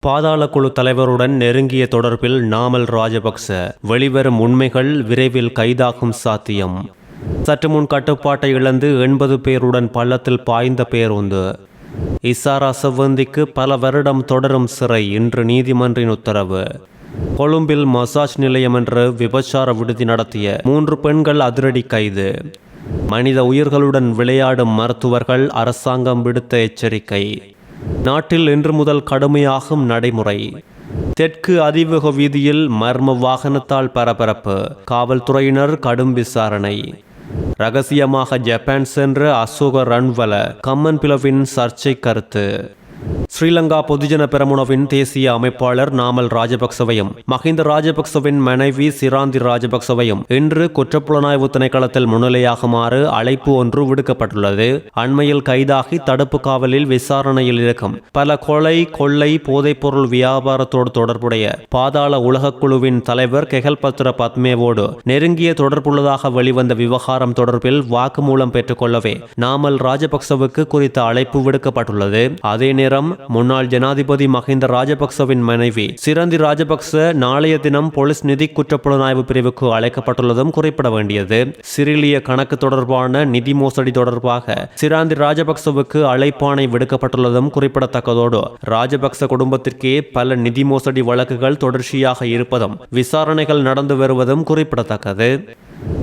பாதாள குழு தலைவருடன் நெருங்கிய தொடர்பில் நாமல் ராஜபக்ச. வெளிவரும் உண்மைகள் விரைவில் கைதாகும் சாத்தியம். சற்று முன் கட்டுப்பாட்டை இழந்து 80 பேருடன் பள்ளத்தில் பாய்ந்த பேருந்து. இசாரா செவ்வந்திக்கு பல வருடம் தொடரும் சிறை. இன்று நீதிமன்றின் உத்தரவு. கொழும்பில் மசாஜ் நிலையம் என்ற விபச்சார விடுதி நடத்திய 3 பெண்கள் அதிரடி கைது. மனித உயிர்களுடன் விளையாடும் மருத்துவர்கள் அரசாங்கம் விடுத்த எச்சரிக்கை. நாட்டில் இன்று முதல் கடுமையாகும் நடைமுறை. தெற்கு அதிவேக வீதியில் மர்ம வாகனத்தால் பரபரப்பு. காவல்துறையினர் கடும் விசாரணை. ரகசியமாக ஜப்பான் சென்ற அசோக ரன்வல கம்மன் பிளவின் சர்ச்சை கருத்து. ஸ்ரீலங்கா பொதுஜன பெரமுனவின் தேசிய அமைப்பாளர் நாமல் ராஜபக்சவையும் மஹிந்த ராஜபக்சவின் மனைவி சிராந்தி ராஜபக்சவையும் இன்று குற்றப்புலனாய்வு திணைக்களத்தில் முன்னிலையாகுமாறு அழைப்பு ஒன்று விடுக்கப்பட்டுள்ளது. அண்மையில் கைதாகி தடுப்பு காவலில் விசாரணையில் இருக்கும் பல கொள்ளை போதைப்பொருள் வியாபாரத்தோடு தொடர்புடைய பாதாள உலகக்குழுவின் தலைவர் கெகல்பத்ர பத்மேவோடு நெருங்கிய தொடர்புள்ளதாக வெளிவந்த விவகாரம் தொடர்பில் வாக்குமூலம் பெற்றுக்கொள்ளவே நாமல் ராஜபக்சவுக்கு குறித்த அழைப்பு விடுக்கப்பட்டுள்ளது. அதே நேரம் முன்னாள் ஜனாதிபதி மஹிந்த ராஜபக்சவின் மனைவி சிரந்தி ராஜபக்ச நாளைய தினம் போலீஸ் நிதி குற்றப்புலனாய்வு பிரிவுக்கு அழைக்கப்பட்டுள்ளதும் குறிப்பிட வேண்டியது. சிறிலிய கணக்கு தொடர்பான நிதி மோசடி தொடர்பாக சிராந்தி ராஜபக்சவுக்கு அழைப்பாணை விடுக்கப்பட்டுள்ளதும் குறிப்பிடத்தக்கதோடு ராஜபக்ச குடும்பத்திற்கே பல நிதி மோசடி வழக்குகள் தொடர்ச்சியாக இருப்பதும் விசாரணைகள் நடந்து வருவதும் குறிப்பிடத்தக்கது.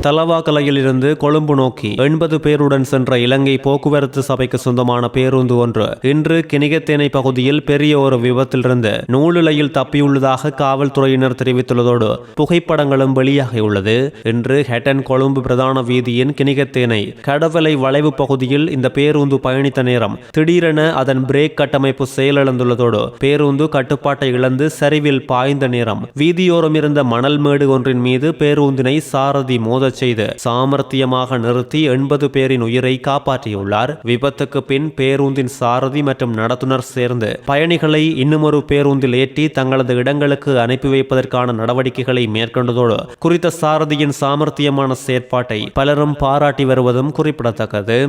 தலவாக்கலையில் இருந்து கொழும்பு நோக்கி 80 பேருடன் சென்ற இலங்கை போக்குவரத்து சபைக்கு சொந்தமான பேருந்து ஒன்று இன்று கிணிகத்தேனை பகுதியில் பெரிய ஒரு விபத்திலிருந்து நூலிலையில் தப்பியுள்ளதாக காவல்துறையினர் தெரிவித்துள்ளதோடு புகைப்படங்களும் வெளியாகியுள்ளது. இன்று ஹெட்டன் கொழும்பு பிரதான வீதியின் கிணிகத்தேனை கடவலை வளைவு பகுதியில் இந்த பேருந்து பயணித்த நேரம் திடீரென அதன் பிரேக் கட்டமைப்பு செயலிழந்துள்ளதோடு பேருந்து கட்டுப்பாட்டை இழந்து சரிவில் பாய்ந்த நேரம் வீதியோரம் இருந்த மணல் மேடு ஒன்றின் மீது பேருந்தினை சாரதி மோதச் செய்து சாமர்த்தியமாக நிறுத்தி 80 பேரின் உயிரை காப்பாற்றியுள்ளார். விபத்துக்கு பின் பேருந்தின் சாரதி மற்றும் நடத்துனர் சேர்ந்து பயணிகளை இன்னுமொரு பேருந்தில் ஏற்றி தங்களது இடங்களுக்கு அனுப்பி வைப்பதற்கான நடவடிக்கைகளை மேற்கொண்டதோடு குறித்த சாரதியின் சாமர்த்தியமான செயற்பாட்டை பலரும் பாராட்டி வருவதும் குறிப்பிடத்தக்கது.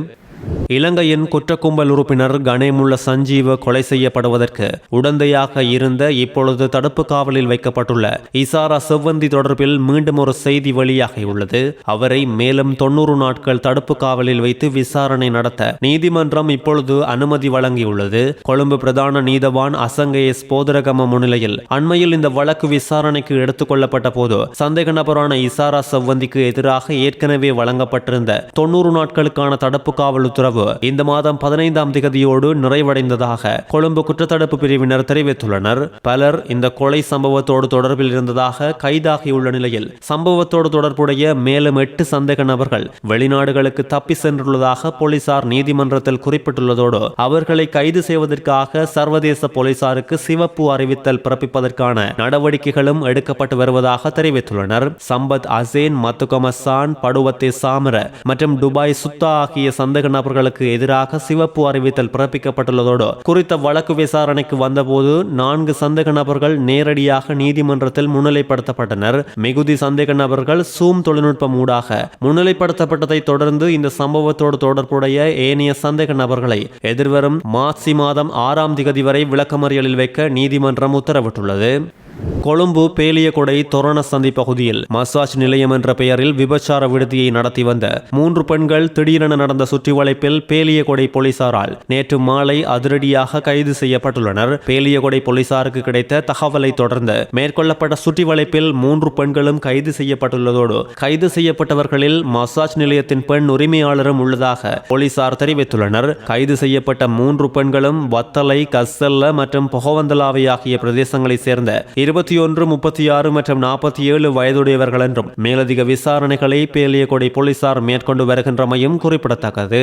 இலங்கையின் குற்றக்கும்பல் உறுப்பினர் கணேமுள்ள சஞ்சீவ கொலை செய்யப்படுவதற்கு உடந்தையாக இருந்த இப்பொழுது தடுப்பு காவலில் வைக்கப்பட்டுள்ள இசாரா செவ்வந்தி தொடர்பில் மீண்டும் ஒரு செய்தி வெளியாகியுள்ளது. அவரை மேலும் 90 நாட்கள் தடுப்பு காவலில் வைத்து விசாரணை நடத்த நீதிமன்றம் இப்பொழுது அனுமதி வழங்கியுள்ளது. கொழும்பு பிரதான நீதவான் அசங்க எஸ் போதரகம முன்னிலையில் அண்மையில் இந்த வழக்கு விசாரணைக்கு எடுத்துக் கொள்ளப்பட்ட போது சந்தேக நபரான இசாரா செவ்வந்திக்கு எதிராக ஏற்கனவே வழங்கப்பட்டிருந்த 90 நாட்களுக்கான தடுப்பு காவல் உத்தரவு இந்த மாதம் 15ஆம் திகதியோடு நிறைவடைந்ததாக கொழும்பு குற்றத்தடுப்பு பிரிவினர் தெரிவித்துள்ளனர். பலர் இந்த கொலை சம்பவத்தோடு தொடர்பில் இருந்ததாக கைதாகியுள்ள நிலையில் சம்பவத்தோடு தொடர்புடைய மேலும் 8 சந்தேக நபர்கள் வெளிநாடுகளுக்கு தப்பி சென்றுள்ளதாக போலீசார் நீதிமன்றத்தில் குறிப்பிட்டுள்ளதோடு அவர்களை கைது செய்வதற்காக சர்வதேச போலீசாருக்கு சிவப்பு அறிவித்தல் பிறப்பிப்பதற்கான நடவடிக்கைகளும் எடுக்கப்பட்டு வருவதாக தெரிவித்துள்ளனர். சம்பத் அசேன், மத்துகமசான், படுவத்தே சாமர மற்றும் துபாய் சுத்தா ஆகிய சந்தேக நபர்களுக்கு எதிராக சிவப்பு அறிவித்தல் பிறப்பிக்கப்பட்டுள்ளதோடு குறித்த வழக்கு விசாரணைக்கு வந்தபோது 4 சந்தேக நபர்கள் நேரடியாக நீதிமன்றத்தில் முன்னிலைப்படுத்தப்பட்டனர். மிகுதி சந்தேக நபர்கள் சூம் தொழில்நுட்பம் ஊடாக முன்னிலைப்படுத்தப்பட்டதை தொடர்ந்து இந்த சம்பவத்தோடு தொடர்புடைய ஏனைய சந்தேக நபர்களை எதிர்வரும் மார்ச் மாதம் 6ஆம் திகதி வரை விளக்கமறியலில் வைக்க நீதிமன்றம் உத்தரவிட்டுள்ளது. கொழும்பு பேலியகொடை தோரண சந்தி பகுதியில் மசாஜ் நிலையம் என்ற பெயரில் விபச்சார விடுதியை நடத்தி வந்த 3 பெண்கள் திடீரென நடந்த சுற்றிவளைப்பில் பேலியகொடை போலீசாரால் நேற்று மாலை அதிரடியாக கைது செய்யப்பட்டுள்ளனர். பேலியகொடை போலீசாருக்கு கிடைத்த தகவலை தொடர்ந்து மேற்கொள்ளப்பட்ட சுற்றிவளைப்பில் 3 பெண்களும் கைது செய்யப்பட்டுள்ளதோடு கைது செய்யப்பட்டவர்களில் மசாஜ் நிலையத்தின் பெண் உரிமையாளரும் உள்ளதாக போலீசார் தெரிவித்துள்ளனர். கைது செய்யப்பட்ட 3 பெண்களும் வத்தலை, கஸ்ஸல்ல மற்றும் பொகவந்தலாவை ஆகிய பிரதேசங்களைச் சேர்ந்த 21, 36 மற்றும் 47 வயதுடையவர்கள் என்றும் மேலதிக விசாரணைகளை பேலியகொடை போலீசார் மேற்கொண்டு வருகின்றமையும் குறிப்பிடத்தக்கது.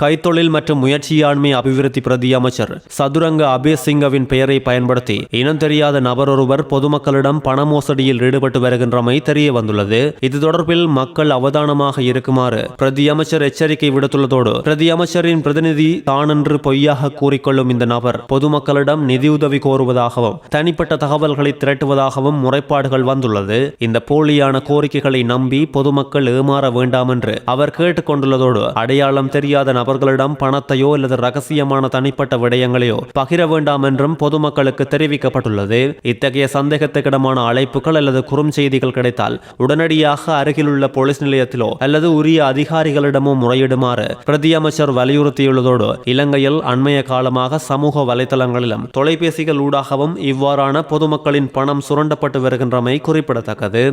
கைத்தொழில் மற்றும் முயற்சியாண்மை அபிவிருத்தி பிரதி அமைச்சர் சதுரங்க அபேசிங்கவின் பெயரை பயன்படுத்தி இனம் தெரியாத நபர் ஒருவர் பொதுமக்களிடம் பண மோசடியில் ஈடுபட்டு வருகின்றமை தெரிய வந்துள்ளது. இது தொடர்பில் மக்கள் அவதானமாக இருக்குமாறு பிரதி அமைச்சர் எச்சரிக்கை விடுத்துள்ளதோடு பிரதி அமைச்சரின் பிரதிநிதி தானென்று பொய்யாக கூறிக்கொள்ளும் இந்த நபர் பொதுமக்களிடம் நிதியுதவி கோருவதாகவும் தனிப்பட்ட தகவல்களை திரட்டுவதாகவும் முறைப்பாடுகள் வந்துள்ளது. இந்த போலியான கோரிக்கைகளை நம்பி பொதுமக்கள் ஏமாற வேண்டாம் என்று அவர் கேட்டுக்கொண்டுள்ளதோடு அடையாளம் தெரியாத தெரியாத நபர்களிடம் பணத்தையோ அல்லது ரகசியமான தனிப்பட்ட விடயங்களையோ பகிர வேண்டாம் என்றும் பொதுமக்களுக்கு தெரிவிக்கப்பட்டுள்ளது. இத்தகைய சந்தேகத்துக்கிடமான அழைப்புகள் அல்லது குறுஞ்செய்திகள் கிடைத்தால் உடனடியாக அருகிலுள்ள போலீஸ் நிலையத்திலோ அல்லது உரிய அதிகாரிகளிடமோ முறையிடுமாறு பிரதியமைச்சர் வலியுறுத்தியுள்ளதோடு இலங்கையில் அண்மைய காலமாக சமூக வலைதளங்களிலும் தொலைபேசிகள் ஊடாகவும் இவ்வாறான பொதுமக்களின் பணம் சுரண்டப்பட்டு வருகின்றமை குறிப்பிடத்தக்கது.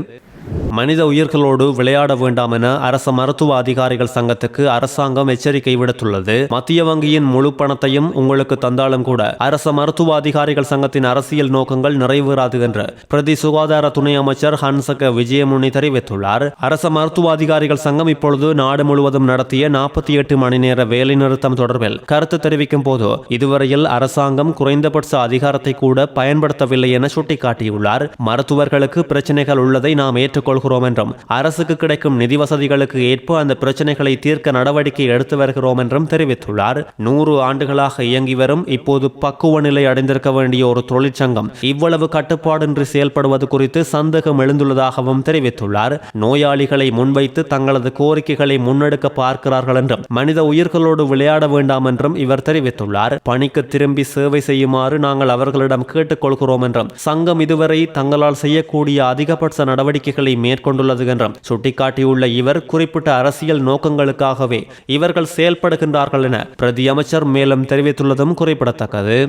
மனித உயிர்களோடு விளையாட வேண்டாம் என அரச மருத்துவ அதிகாரிகள் சங்கத்துக்கு அரசாங்கம் எச்சரிக்கை விடுத்துள்ளது. மத்திய வங்கியின் முழு பணத்தையும் உங்களுக்கு தந்தாலும் கூட அரச மருத்துவ அதிகாரிகள் சங்கத்தின் அரசியல் நோக்கங்கள் நிறைவேறாது என்று பிரதி சுகாதார துணை அமைச்சர் ஹன்சக விஜயமுனி தெரிவித்துள்ளார். அரச மருத்துவ அதிகாரிகள் சங்கம் இப்பொழுது நாடு முழுவதும் நடத்திய 48 மணி நேர வேலைநிறுத்தம் தொடர்பில் கருத்து தெரிவிக்கும் போது இதுவரையில் அரசாங்கம் குறைந்தபட்ச அதிகாரத்தை கூட பயன்படுத்தவில்லை என சுட்டிக்காட்டியுள்ளார். மருத்துவர்களுக்கு பிரச்சனைகள் உள்ளதை நாம் ஏற்றுக்கொள்கிறோம் என்றும் அரசுக்கு கிடைக்கும் நிதி வசதிகளுக்கு ஏற்ப அந்த பிரச்சனைகளை தீர்க்க நடவடிக்கை எடுத்து வருகிறோம் என்றும் தெரிவித்துள்ளார். 100 ஆண்டுகளாக இயங்கி வரும் இப்போது பக்குவ நிலை அடைந்திருக்க வேண்டிய ஒரு தொழிற்சங்கம் இவ்வளவு கட்டுப்பாடின்றி செயல்படுவது குறித்து சந்தேகம் எழுந்துள்ளதாகவும் தெரிவித்துள்ளார். நோயாளிகளை முன்வைத்து தங்களது கோரிக்கைகளை முன்னெடுக்க பார்க்கிறார்கள் என்றும் மனித உயிர்களோடு விளையாட வேண்டாம் என்றும் இவர் தெரிவித்துள்ளார். பணிக்கு திரும்பி சேவை செய்யுமாறு நாங்கள் அவர்களிடம் கேட்டுக்கொள்கிறோம் என்றும் சங்கம் இதுவரை தங்களால் செய்யக்கூடிய அதிகபட்ச நடவடிக்கைகளை மேற்கொண்டுள்ளது என்றும் சுட்டிக்காட்டியுள்ள இவர் குறிப்பிட்ட அரசியல் நோக்கங்களுக்காகவே இவர்கள் செயல்படுகின்றார்கள் என பிரதி அமைச்சர் மேலும் தெரிவித்துள்ளதும் குறிப்பிடத்தக்கது.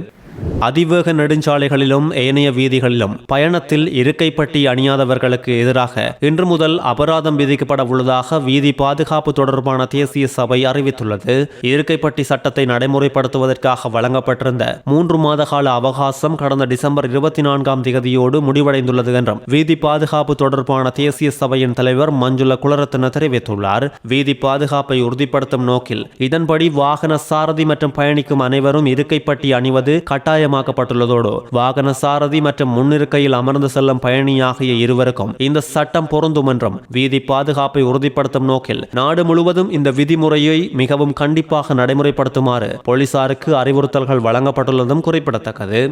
அதிவேக நெடுஞ்சாலைகளிலும் ஏனைய வீதிகளிலும் பயணத்தில் இருக்கைப்பட்டி அணியாதவர்களுக்கு எதிராக இன்று முதல் அபராதம் விதிக்கப்பட உள்ளதாக வீதி பாதுகாப்பு தொடர்பான தேசிய சபை அறிவித்துள்ளது. இருக்கைப்பட்டி சட்டத்தை நடைமுறைப்படுத்துவதற்காக வழங்கப்பட்டிருந்த 3 மாத கால அவகாசம் கடந்த டிசம்பர் 24ஆம் தேதியோடு முடிவடைந்துள்ளது என்றும் வீதி பாதுகாப்பு தொடர்பான தேசிய சபையின் தலைவர் மஞ்சுள குலரத்ன தெரிவித்துள்ளார். வீதி பாதுகாப்பை உறுதிப்படுத்தும் நோக்கில் இதன்படி வாகன சாரதி மற்றும் பயணிக்கும் அனைவரும் இருக்கைப்பட்டி அணிவது கட்டாயமாக்கப்பட்டுள்ளதோடு வாகன சாரதி மற்றும் முன்னிருக்கையில் அமர்ந்து செல்லும் பயணி ஆகிய இருவருக்கும் இந்த சட்டம் பொருந்தும் என்றும் வீதி பாதுகாப்பை உறுதிப்படுத்தும் நோக்கில் நாடு முழுவதும் இந்த விதிமுறையை மிகவும் கண்டிப்பாக நடைமுறைப்படுத்துமாறு போலீசாருக்கு அறிவுறுத்தல்கள் வழங்கப்பட்டுள்ளதும் குறிப்பிடத்தக்கது.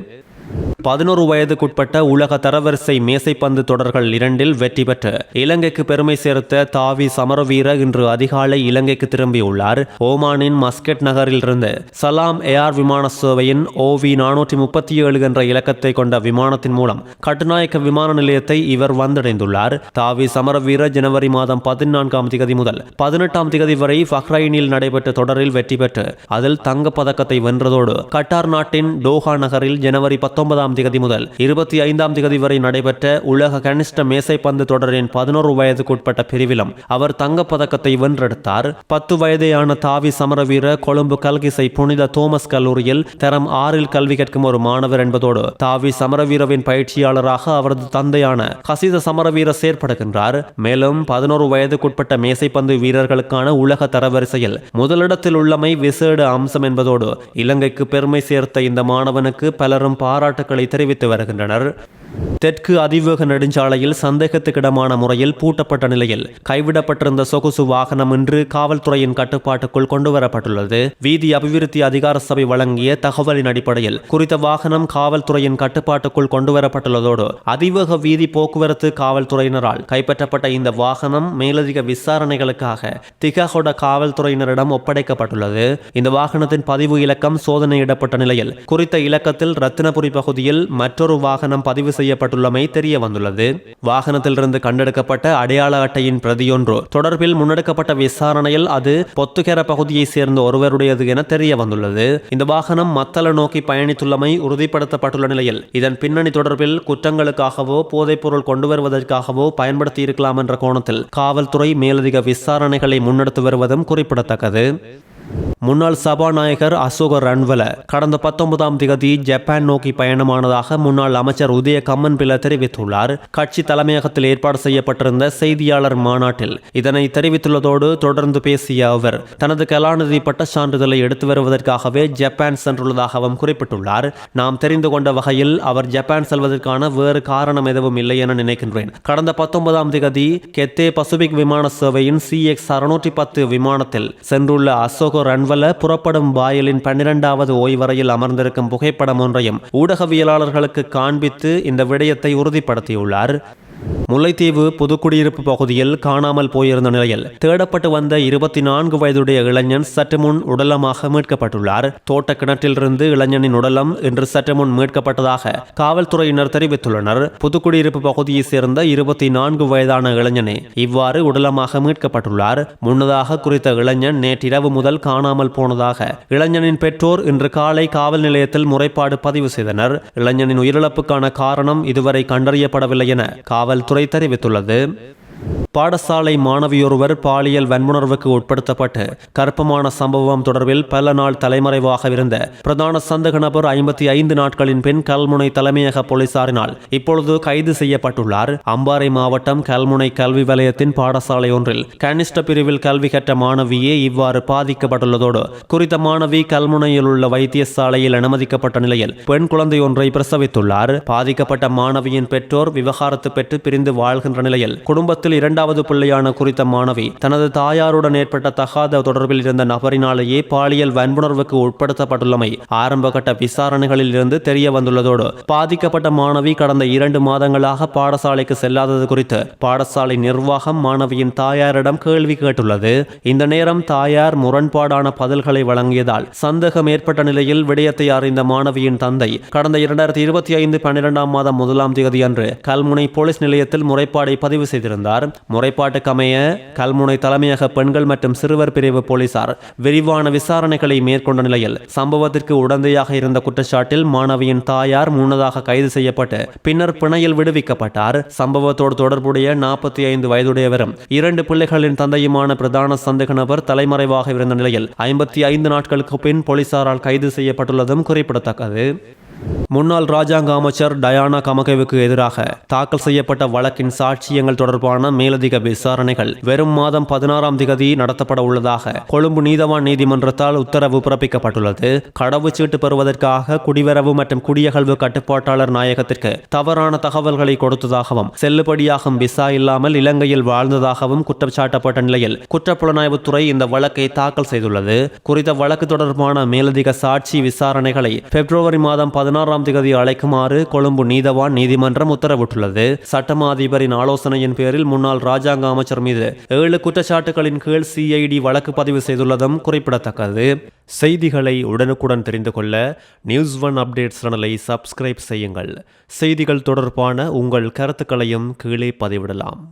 11 வயதுக்குட்பட்ட உலக தரவரிசை மேசைப்பந்து தொடர்கள் 2இல் வெற்றி பெற்று இலங்கைக்கு பெருமை சேர்த்த தாவி சமரவீர இன்று அதிகாலை இலங்கைக்கு திரும்பியுள்ளார். ஓமானின் மஸ்கெட் நகரில் இருந்து சலாம் ஏர் விமான சேவையின் OV-437 என்ற இலக்கத்தை கொண்ட விமானத்தின் மூலம் கட்டுநாயக்க விமான நிலையத்தை இவர் வந்தடைந்துள்ளார். தாவி சமரவீர ஜனவரி மாதம் 14ஆம் தேதி முதல் 18ஆம் தேதி வரை பஹ்ரைனில் நடைபெற்ற தொடரில் வெற்றி பெற்று அதில் தங்கப் பதக்கத்தை வென்றதோடு கட்டார் நாட்டின் டோஹா நகரில் ஜனவரி 19ஆம் தேதி முதல் 25ஆம் தேதி வரை நடைபெற்ற உலக கனிஷ்ட மேசைப்பந்து தொடரின் 11 வயதுக்குட்பட்ட பிரிவிலும் அவர் தங்கப் பதக்கத்தை வென்றெடுத்தார். 10 வயதேயான தாவி சமரவீர கொழும்பு கல்கிசை புனித தோமஸ் கல்லூரியில் தரம் 6இல் கல்வி கற்கும் ஒரு மாணவர் என்பதோடு தாவி சமரவீரவின் பயிற்சியாளராக அவரது தந்தையான ஹசித சமரவீர செயற்படுகின்றார். மேலும் 11 வயதுக்குட்பட்ட மேசைப்பந்து வீரர்களுக்கான உலக தரவரிசையில் முதலிடத்தில் உள்ளமை விசேட அம்சம் என்பதோடு இலங்கைக்கு பெருமை சேர்த்த இந்த மாணவனுக்கு பலரும் பாராட்டுக்களை தெரிவித்து வருகின்றனர். தெற்கு அதிவேக நெடுஞ்சாலையில் சந்தேகத்துக்கிடமான முறையில் பூட்டப்பட்ட நிலையில் கைவிடப்பட்டிருந்த சொகுசு வாகனம் இன்று காவல்துறையின் கட்டுப்பாட்டுக்குள் கொண்டுவரப்பட்டுள்ளது. வீதி அபிவிருத்தி அதிகார சபை வழங்கிய தகவலின் அடிப்படையில் குறித்த வாகனம் காவல்துறையின் கட்டுப்பாட்டுக்குள் கொண்டுவரப்பட்டுள்ளதோடு அதிவேக வீதி போக்குவரத்து காவல்துறையினரால் கைப்பற்றப்பட்ட இந்த வாகனம் மேலதிக விசாரணைகளுக்காக திகஹொட காவல்துறையினரிடம் ஒப்படைக்கப்பட்டுள்ளது. இந்த வாகனத்தின் பதிவு இலக்கம் சோதனையிடப்பட்ட நிலையில் குறித்த இலக்கத்தில் ரத்தினபுரி பகுதியில் மற்றொரு வாகனம் பதிவு செய்யப்பட்டுள்ளமை தெரிய வந்துள்ளது. வாகனத்திலிருந்து கண்டெடுக்கப்பட்ட அடையாள அட்டையின் பிரதியொன்று தொடர்பில் முன்னெடுக்கப்பட்ட விசாரணையில் அது பொத்துகெர பகுதியை சேர்ந்த ஒருவருடையது என தெரிய வந்துள்ளது. இந்த வாகனம் மத்தள நோக்கி பயணித்துள்ளமை உறுதிப்படுத்தப்பட்டுள்ள நிலையில் இதன் பின்னணி தொடர்பில் குற்றங்களுக்காகவோ போதைப்பொருள் கொண்டு வருவதற்காகவோ பயன்படுத்தி இருக்கலாம் என்ற கோணத்தில் காவல்துறை மேலதிக விசாரணைகளை முன்னெடுத்து வருவதும் குறிப்பிடத்தக்கது. முன்னாள் சபாநாயகர் அசோக ரன்வல கடந்த 19ஆம் தேதி ஜப்பான் நோக்கி பயணமானதாக முன்னாள் அமைச்சர் உதய கம்மன்பில தெரிவித்துள்ளார். கட்சி தலைமையகத்தில் ஏற்பாடு செய்யப்பட்டிருந்த செய்தியாளர் மாநாட்டில் இதனை தெரிவித்துள்ளதோடு தொடர்ந்து பேசிய அவர் தனது கலாநிதி பட்ட சான்றிதழை எடுத்து வருவதற்காகவே ஜப்பான் சென்றுள்ளதாகவும் குறிப்பிட்டுள்ளார். நாம் தெரிந்து கொண்ட வகையில் அவர் ஜப்பான் செல்வதற்கான வேறு காரணம் எதுவும் இல்லை என நினைக்கின்றேன். கடந்த 19ஆம் தேதி கெத்தே பசிபிக் விமான சேவையின் CX-610 விமானத்தில் சென்றுள்ள அசோக ரன்வல புறப்படும் வாயிலின் 12வது ஓய்வறையில் அமர்ந்திருக்கும் புகைப்படம் ஒன்றையும் ஊடகவியலாளர்களுக்கு காண்பித்து இந்த விடயத்தை உறுதிப்படுத்தியுள்ளார். முல்லைத்தீவு புதுக்குடியிருப்பு பகுதியில் காணாமல் போயிருந்த நிலையில் தேடப்பட்டு வந்த 24 வயதுடைய இளைஞன் சற்று முன் உடலமாக மீட்கப்பட்டுள்ளார். தோட்ட கிணற்றிலிருந்து இளைஞனின் உடலம் இன்று சற்று முன் மீட்கப்பட்டதாக காவல்துறையினர் தெரிவித்துள்ளனர். புதுக்குடியிருப்பு பகுதியைச் சேர்ந்த 24 வயதான இளைஞனே இவ்வாறு உடலமாக மீட்கப்பட்டுள்ளார். முன்னதாக குறித்த இளைஞன் நேற்றிரவு முதல் காணாமல் போனதாக இளைஞனின் பெற்றோர் இன்று காலை காவல் நிலையத்தில் முறைப்பாடு பதிவு செய்தனர். இளைஞனின் உயிரிழப்புக்கான காரணம் இதுவரை கண்டறியப்படவில்லை என காவல்துறை தெரிவித்துள்ளது. பாடசாலை மாணவியொருவர் பாலியல் வன்முணர்வுக்கு உட்படுத்தப்பட்டு கற்பமான சம்பவம் தொடர்பில் பல நாள் தலைமறைவாக இருந்த பிரதான சந்தேக நபர் 55 நாட்களின் பின் கல்முனை தலைமையக போலீசாரினால் இப்பொழுது கைது செய்யப்பட்டுள்ளார். அம்பாறை மாவட்டம் கல்முனை கல்வி வலயத்தின் பாடசாலை ஒன்றில் கனிஷ்ட பிரிவில் கல்வி கற்ற மாணவியே இவ்வாறு பாதிக்கப்பட்டுள்ளதோடு குறித்த மாணவி கல்முனையில் உள்ள வைத்தியசாலையில் அனுமதிக்கப்பட்ட நிலையில் பெண் குழந்தை ஒன்றை பிரசவித்துள்ளார். பாதிக்கப்பட்ட மாணவியின் பெற்றோர் விவகாரத்து பெற்று பிரிந்து வாழ்கின்ற நிலையில் குடும்பத்தில் இரண்டாவது பிள்ளையான குறித்த மாணவி தனது தாயாருடன் ஏற்பட்ட தகாத தொடர்பில் இருந்த நபரினாலேயே பாலியல் வன்புணர்வுக்கு உட்படுத்தப்பட்டுள்ளமை ஆரம்பகட்ட விசாரணைகளில் இருந்து தெரிய வந்துள்ளதோடு பாதிக்கப்பட்ட மாணவி கடந்த 2 மாதங்களாக பாடசாலைக்கு செல்லாதது குறித்து பாடசாலை நிர்வாகம் மாணவியின் தாயாரிடம் கேள்வி கேட்டுள்ளது. இந்த நேரம் தாயார் முரண்பாடான பதில்களை வழங்கியதால் சந்தேகம் ஏற்பட்ட நிலையில் விடயத்தை அறிந்த மாணவியின் தந்தை கடந்த 2025 12ஆம் மாதம் 1ஆம் தேதி அன்று கல்முனை போலீஸ் நிலையத்தில் முறைப்பாடை பதிவு செய்திருந்தார். முறைப்பாட்டுக்கமைய கல்முனை தலைமையக பெண்கள் மற்றும் சிறுவர் பிரிவு போலீசார் விரிவான விசாரணைகளை மேற்கொண்ட நிலையில் சம்பவத்திற்கு உடந்தையாக இருந்த குற்றச்சாட்டில் மாணவியின் தாயார் முன்னதாக கைது செய்யப்பட்டு பின்னர் பிணையில் விடுவிக்கப்பட்டார். சம்பவத்தோடு தொடர்புடைய 45 வயதுடையவரும் 2 பிள்ளைகளின் தந்தையுமான பிரதான சந்தேக நபர் தலைமறைவாக இருந்த நிலையில் 55 நாட்களுக்கு பின் போலீசாரால் கைது செய்யப்பட்டுள்ளதும் குறிப்பிடத்தக்கது. முன்னாள் ராஜாங்க அமைச்சர் டயானா கமகேவுக்கு எதிராக தாக்கல் செய்யப்பட்ட வழக்கின் சாட்சியங்கள் தொடர்பான மேலதிக விசாரணைகள் வரும் மாதம் 16ஆம் தேதி நடத்தப்பட உள்ளதாக கொழும்பு நீதவான் நீதிமன்றத்தால் உத்தரவு பிறப்பிக்கப்பட்டுள்ளது. கடவுச்சீட்டு பெறுவதற்காக குடிவரவு மற்றும் குடியகல்வு கட்டுப்பாட்டாளர் நாயகத்திற்கு தவறான தகவல்களை கொடுத்ததாகவும் செல்லுபடியாகும் விசா இல்லாமல் இலங்கையில் வாழ்ந்ததாகவும் குற்றம் சாட்டப்பட்ட நிலையில் குற்றப்புலனாய்வுத்துறை இந்த வழக்கை தாக்கல் செய்துள்ளது. குறித்த வழக்கு தொடர்பான மேலதிக சாட்சி விசாரணைகளை பிப்ரவரி மாதம் 16ஆம் தேதி அழைக்குமாறு கொழும்பு நீதவான் நீதிமன்றம் உத்தரவிட்டுள்ளது. சட்டமா அதிபரின் ஆலோசனையின் பேரில் முன்னாள் ராஜாங்க அமைச்சர் மீது 7 குற்றச்சாட்டுகளின் கீழ் CID வழக்கு பதிவு செய்துள்ளதும் குறிப்பிடத்தக்கது. செய்திகளை உடனுக்குடன் தெரிந்து கொள்ள நியூஸ்1 அப்டேட் சேனலை சப்ஸ்கிரைப் செய்யுங்கள். செய்திகள் தொடர்பான உங்கள் கருத்துக்களையும் கீழே பதிவிடலாம்.